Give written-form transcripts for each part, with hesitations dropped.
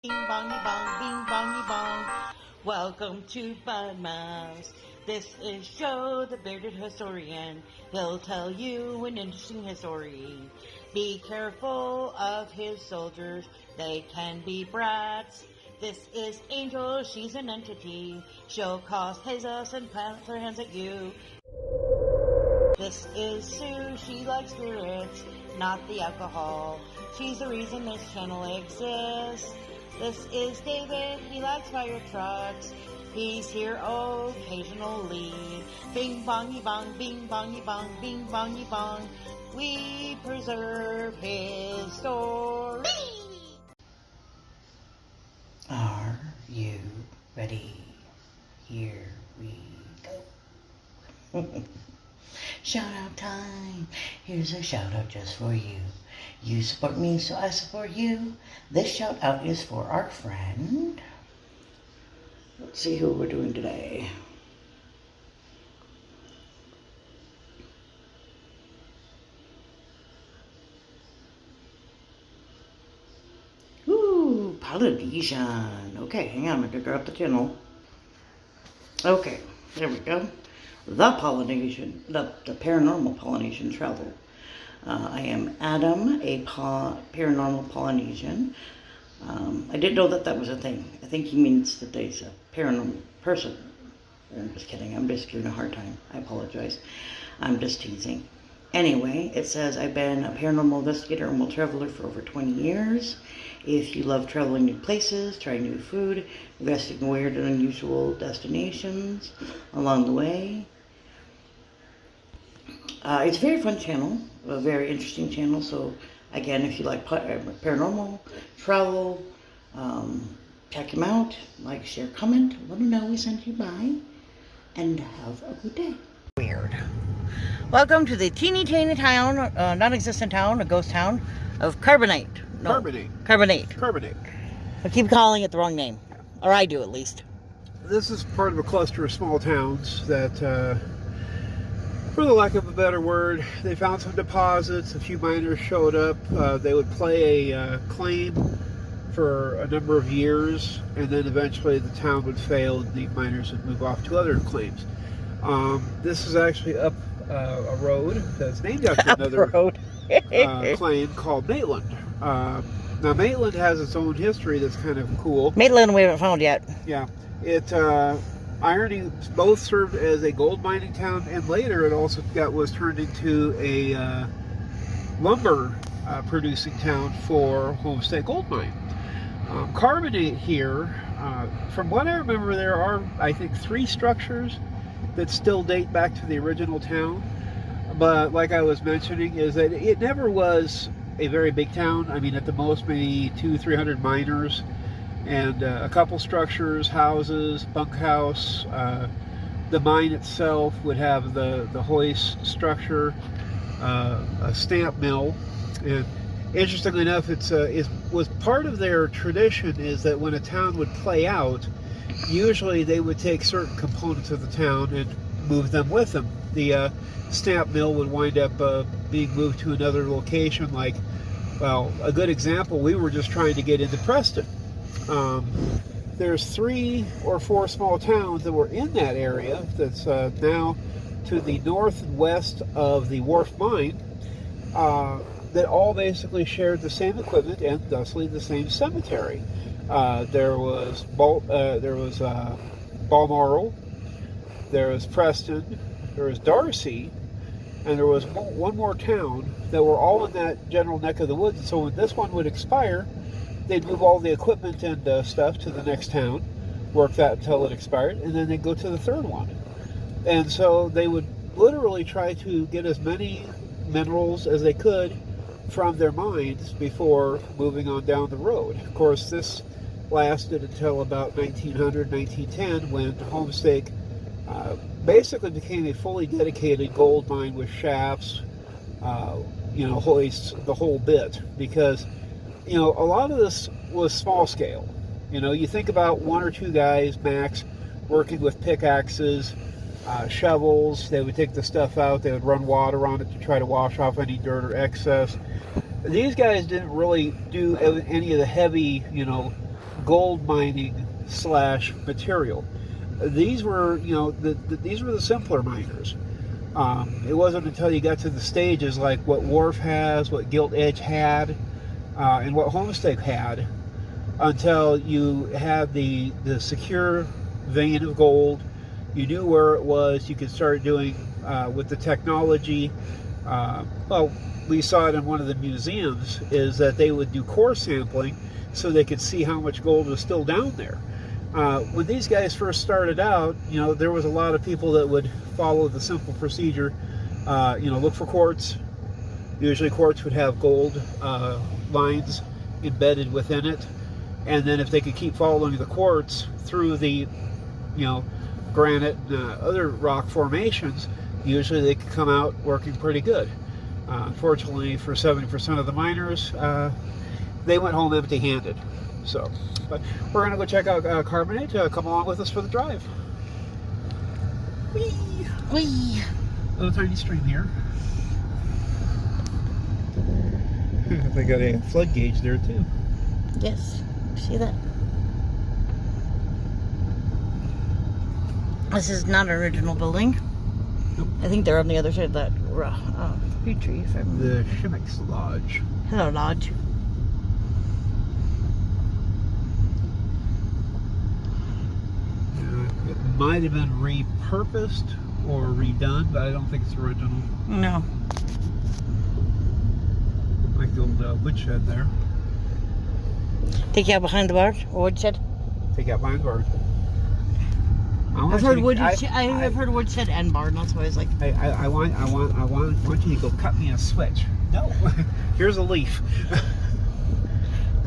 Bing bongy bong, bing bongy bong. Welcome to Bud Mouse. This is Joe, the bearded historian. He'll tell you an interesting history. Be careful of his soldiers, they can be brats. This is Angel, she's an entity. She'll cause chaos and plant her hands at you. This is Sue, she likes spirits, not the alcohol. She's the reason this channel exists. This is David, he likes fire trucks. He's here occasionally. Bing bongy bong, bing bongy bong, bing bongy bong. We preserve his story. Are you ready? Here we go. Shout out time. Here's a shout out just for you. You support me, so I support you. This shout out is for our friend. Let's see who we're doing today. Ooh, Polynesian. Okay, hang on, I'm gonna grab the channel. Okay, there we go. The Polynesian, the Paranormal Polynesian Travel. I am Adam, a Paranormal Polynesian. I didn't know that was a thing. I think he means that he's a paranormal person. I'm just kidding. I'm just giving a hard time. I apologize. I'm just teasing. Anyway, it says I've been a paranormal investigator and world traveler for over 20 years. If you love traveling new places, trying new food, investigating weird and unusual destinations along the way. It's a very fun channel, a very interesting channel. So again, if you like paranormal, travel, check him out. Like, share, comment, let him know we sent you by, and have a good day. Weird. Welcome to the teeny tiny town, non-existent town, a ghost town of Carbonate. No, Carbonate. I keep calling it the wrong name, or I do at least. This is part of a cluster of small towns that, for the lack of a better word, they found some deposits. A few miners showed up. They would play a claim for a number of years, and then eventually the town would fail and the miners would move off to other claims. This is actually up a road that's named after another claim called Maitland. Now Maitland has its own history that's kind of cool. Maitland we haven't found yet. Yeah, it Irony both served as a gold mining town, and later it also was turned into a lumber producing town for Homestead Gold Mine. Carbonate here, from what I remember, there are, I think, 3 structures that still date back to the original town. But like I was mentioning, is that it never was a very big town. I mean, at the most, maybe 200-300 miners. And a couple structures, houses, bunkhouse. The mine itself would have the hoist structure, a stamp mill. And interestingly enough, it was part of their tradition is that when a town would play out, usually they would take certain components of the town and move them with them. The stamp mill would wind up being moved to another location. Like, well, a good example, we were just trying to get into Preston. There's 3 or 4 small towns that were in that area that's now to the north and west of the Wharf Mine that all basically shared the same equipment and thusly the same cemetery. There was Balmoral, there was Preston, there was Darcy, and there was one more town that were all in that general neck of the woods. And so when this one would expire, they'd move all the equipment and stuff to the next town, work that until it expired, and then they'd go to the third one. And so they would literally try to get as many minerals as they could from their mines before moving on down the road. Of course, this lasted until about 1900, 1910, when Homestake basically became a fully dedicated gold mine with shafts, hoists, the whole bit, because a lot of this was small scale. You think about 1 or 2 guys max working with pickaxes, shovels. They would take the stuff out, they would run water on it to try to wash off any dirt or excess. These guys didn't really do any of the heavy, gold mining slash material. These were, you know, these were the simpler miners. It wasn't until you got to the stages like what Wharf has, what Gilt Edge had, and what Homestake had, until you had the secure vein of gold. You knew where it was. You could start doing with the technology. Well, we saw it in one of the museums, is that they would do core sampling so they could see how much gold was still down there. When these guys first started out, you know, there was a lot of people that would follow the simple procedure. You know, look for quartz. Usually quartz would have gold lines embedded within it. And then if they could keep following the quartz through the, you know, granite and other rock formations, usually they could come out working pretty good. Unfortunately, for 70% of the miners, they went home empty-handed. So, but we're gonna go check out Carbonate. Come along with us for the drive. Whee! Whee! Little tiny stream here. They got a flood gauge there too. Yes, see that? This is not an original building. Nope. I think they're on the other side of that fruit tree. If I'm... The Shimmick's Lodge. Hello, Lodge. It might have been repurposed or redone, but I don't think it's original. No. Like the old woodshed there. Take you out behind the bar, or woodshed. Take out behind the bar. I've heard woodshed. I've heard woodshed and barn. That's why I was like, I want you to go cut me a switch. No, here's a leaf.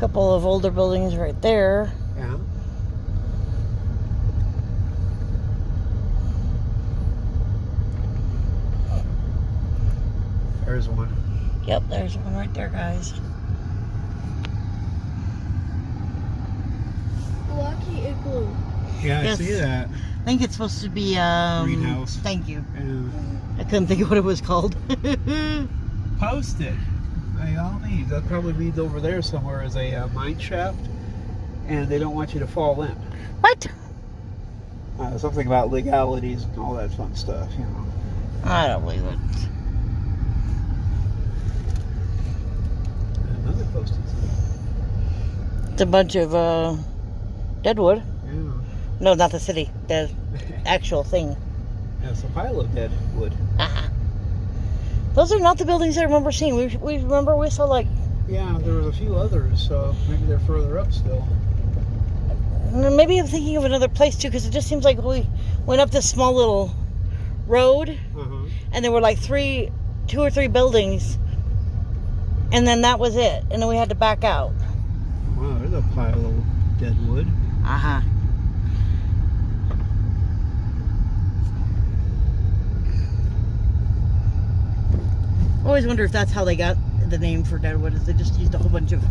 a couple of older buildings right there. Yeah. There's one. Yep, there's one right there, guys. Lucky Igloo. Yeah, Yes. I see that. I think it's supposed to be Greenhouse. Thank you. Yeah. I couldn't think of what it was called. Post it. By all means. That probably leads over there somewhere as a mine shaft, and they don't want you to fall in. What? Something about legalities and all that fun stuff, you know. I don't believe it. Another posted sign. It's a bunch of deadwood. Yeah. No, not the city. The actual thing. Yeah, it's a pile of dead wood. Those are not the buildings I remember seeing. We remember we saw like... Yeah, there was a few others, so maybe they're further up still. Maybe I'm thinking of another place too, because it just seems like we went up this small little road, and there were like 2 or 3 buildings, and then that was it, and then we had to back out. Wow, there's a pile of dead wood. Uh-huh. I always wonder if that's how they got the name for Deadwood, is they just used a whole bunch of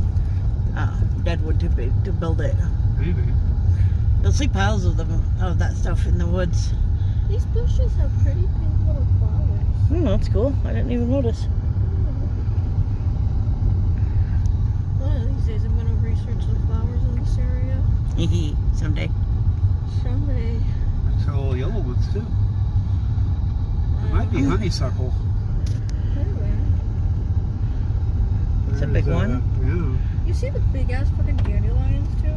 deadwood to build it. Maybe. You'll see piles of them, of that stuff in the woods. These bushes have pretty pink little flowers. That's cool. I didn't even notice. One of these days I'm going to research the flowers in this area. Someday. Someday. There's all yellow ones too. It might be honeysuckle. Anyway. It's a big one. Yeah. You see the big ass fucking dandelions too?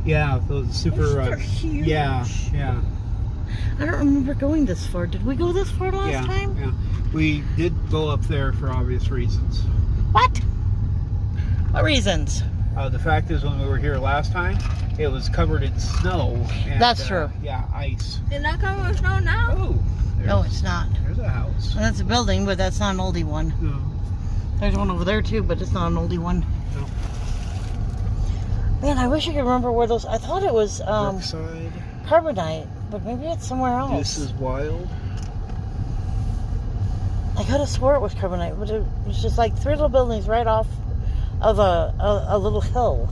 Yeah, those super. Those are huge. Yeah, yeah. I don't remember going this far. Did we go this far last time? Yeah. We did go up there for obvious reasons. What? What reasons? The fact is, when we were here last time, it was covered in snow. And, That's true. Yeah, ice. It's not coming with snow now. Oh. No, it's not. There's a house. Well, that's a building, but that's not an oldie one. No. There's one over there too, but it's not an oldie one. No. Man, I wish I could remember where those... I thought it was Brookside. Carbonate, but maybe it's somewhere else. This is wild. I could have swore it was Carbonate, but it was just like 3 little buildings right off of a little hill.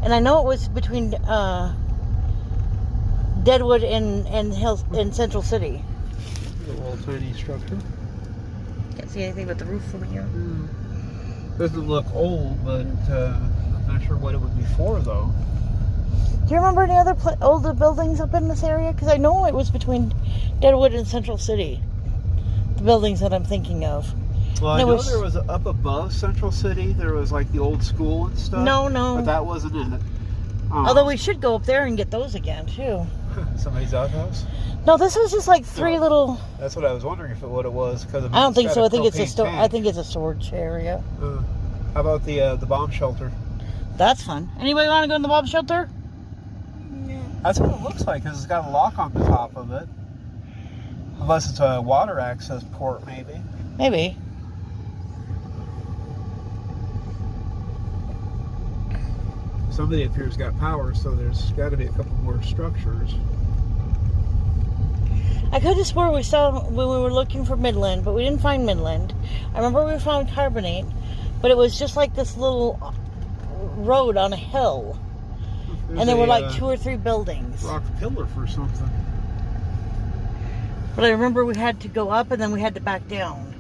And I know it was between Deadwood and Hills in Central City. A little tiny structure. Can't see anything but the roof from here. Doesn't look old, but Not sure what it would be for, though. Do you remember any other older buildings up in this area? Because I know it was between Deadwood and Central City. The buildings that I'm thinking of. Well, I know there was up above Central City. There was like the old school and stuff. No. But that wasn't it. Although we should go up there and get those again too. Somebody's outhouse. No, this was just like three little. That's what I was wondering if what it was. Because I don't think so. I think it's a I think it's a storage area. How about the bomb shelter? That's fun. Anybody want to go in the bomb shelter? Yeah. That's what it looks like because it's got a lock on the top of it. Unless it's a water access port, maybe. Maybe. Somebody up here's got power, so there's got to be a couple more structures. I could have swore we saw when we were looking for Midland, but we didn't find Midland. I remember we found Carbonate, but it was just like this little road on a hill. There's and there were like 2 or 3 buildings. Rock pillar for something. But I remember we had to go up and then we had to back down.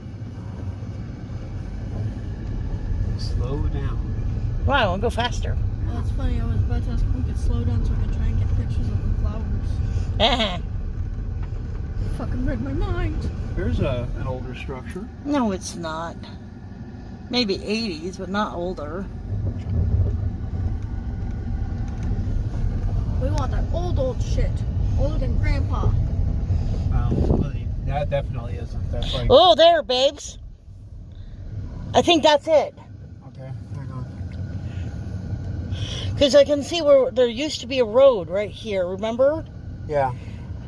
Slow down. Wow, we'll go faster. Well, it's funny. I was about to ask if we could slow down so we could try and get pictures of the flowers. Fucking read my mind. Here's an older structure. No, it's not. Maybe 80s, but not older. We want that old shit. Older than Grandpa. That definitely isn't. That's like. Oh, there, babes. I think that's it. Okay, hang on. Because I can see where there used to be a road right here, remember? Yeah.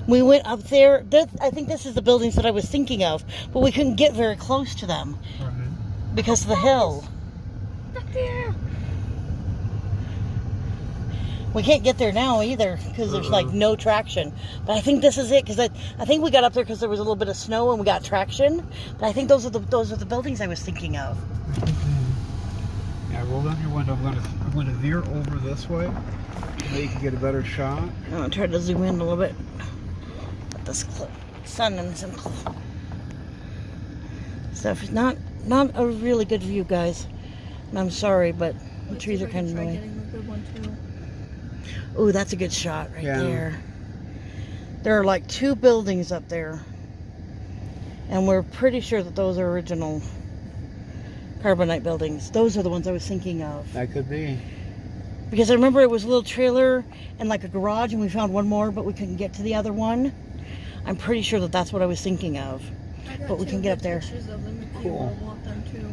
We went up there. I think this is the buildings that I was thinking of, but we couldn't get very close to them because of the hill. Back there. We can't get there now either because there's like no traction. But I think this is it because I think we got up there because there was a little bit of snow and we got traction. But I think those are the buildings I was thinking of. Yeah, roll down your window. I'm gonna veer over this way so you can get a better shot. I'm gonna try to zoom in a little bit. Got this sun and some stuff. It's not a really good view, guys. And I'm sorry, but the trees are kind of annoying. Ooh, that's a good shot right there. There are like 2 buildings up there. And we're pretty sure that those are original Carbonate buildings. Those are the ones I was thinking of. That could be. Because I remember it was a little trailer and like a garage and we found one more, but we couldn't get to the other one. I'm pretty sure that that's what I was thinking of. But we can get up there. Cool. Want them too.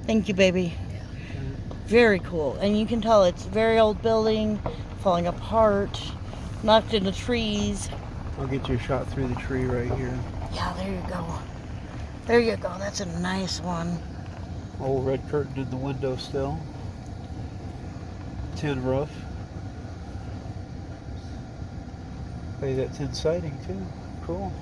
Thank you, baby. Yeah. Very cool. And you can tell it's a very old building, falling apart, knocked into trees. I'll get you a shot through the tree right here. Yeah, there you go. There you go. That's a nice one. Old red curtain in the window still. Tin roof. Hey, that tin siding too. Cool.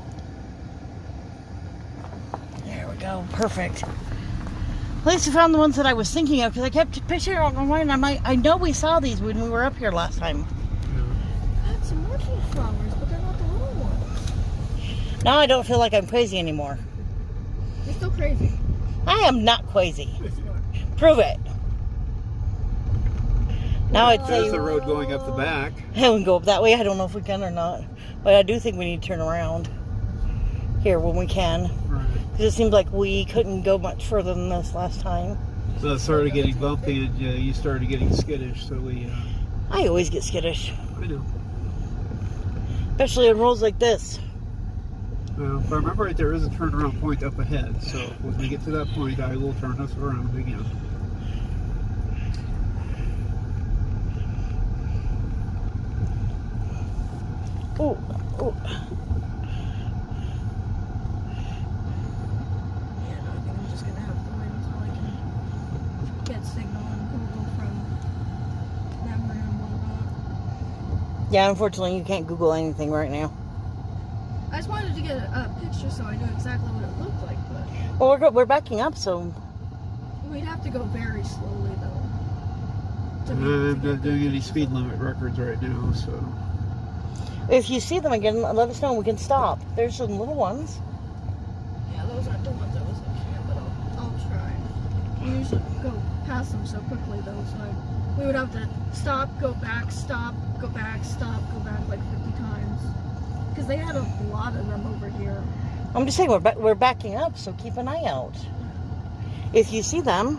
There we go. Perfect. At least I found the ones that I was thinking of because I kept picturing on my mind. I'm like, I know we saw these when we were up here last time. I had some more flowers, but they're not the little ones. Now I don't feel like I'm crazy anymore. You're still crazy. I am not crazy. Prove it. Now I'd say There's the road going up the back. we can go up that way. I don't know if we can or not, but I do think we need to turn around here when we can. Right. Because it seems like we couldn't go much further than this last time. So it started getting bumpy and you started getting skittish, so we... I always get skittish. I know. Especially on roads like this. Well, if I remember right, there is a turnaround point up ahead, so when we get to that point, I will turn us around again. Oh, oh. Yeah, no, I think I'm just gonna have to wait until I can get signal and Google from memory and whatnot. Yeah, unfortunately, you can't Google anything right now. I just wanted to get a picture so I knew exactly what it looked like, but Well, we're backing up, so we'd have to go very slowly though. I'm not doing any speed limit records right now, so... if you see them again, let us know and we can stop. There's some little ones. Yeah, those aren't the ones I was looking at, but I'll try. We usually go past them so quickly though, so We would have to stop, go back, stop, go back, stop, go back like 50 times. Because they had a lot of them over here. I'm just saying, we're backing up, so keep an eye out. If you see them,